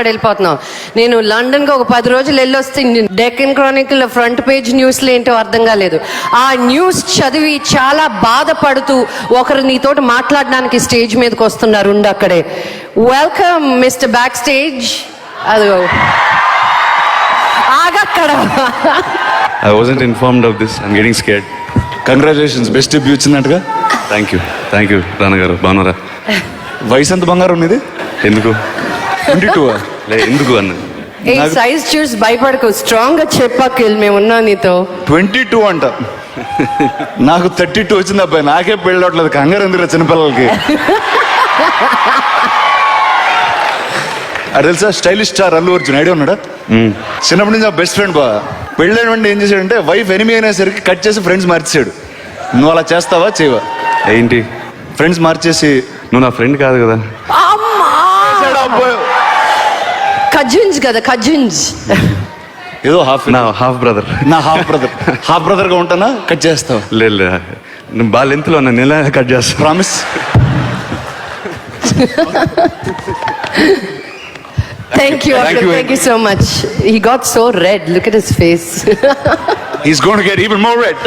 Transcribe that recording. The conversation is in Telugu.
వెళ్ళిపోతున్నావు. నేను లండన్కి ఒక 10 రోజులు వెళ్ళొస్తే డెక్కన్ క్రానికల్ ఫ్రంట్ పేజ్ న్యూస్లు ఏంటో అర్థం కాలేదు. ఆ న్యూస్ చదివి చాలా బాధపడుతూ ఒకరు నీతోటి మాట్లాడడానికి స్టేజ్ మీదకి వస్తున్నారు. ఉండు అక్కడే. Welcome mister back stage. అదిగో ఆగక్కడ. I wasn't informed of this. I'm getting scared. Congratulations, best debut వచ్చిందట్టుగా. థ్యాంక్ యూ రానా గారు. బాగున్నారా? వయసు ఎంత బంగారం ఉన్నది? ఎందుకు 22 లే ఎందుకు అన్న ఏ సైజ్ చూసి భయపడకు, స్ట్రాంగ్ గా చెప్పాకెళ్ళి మేము ఉన్నాం నీతో. 22 అంట. నాకు 32 వచ్చింది అబ్బాయి. నాకే పెళ్ళవట్లేదు. కంగారు ఎందుకు చిన్నపిల్లలకి? అది తెలుసా, stylish star Allu Arjun idea ఉన్నాడా? చిన్నప్పటి నుంచి నా బెస్ట్ ఫ్రెండ్ బా. పెళ్ళైన వెంటనే ఏం చేశాడంటే వైఫ్ ఎనిమి అయినసరికి కట్ చేసి ఫ్రెండ్స్ మార్చేశాడు. నువ్వు అలా చేస్తావా చేయవా? ఏంటి ఫ్రెండ్స్ మార్చేసి నువ్వు నా ఫ్రెండ్ కాదు కదా? కజిన్స్ కదా, కజిన్స్. ఏదో హాఫ్ నా హాఫ్ బ్రదర్. నా హాఫ్ బ్రదర్ గా ఉంటానా? కట్ చేస్తావా? లేదు నువ్వు బాగా లెంత్లో ఉన్నా నెల కట్ చేస్తా. Promise. Thank you so much. He got so red. Look at his face. He's going to get even more red.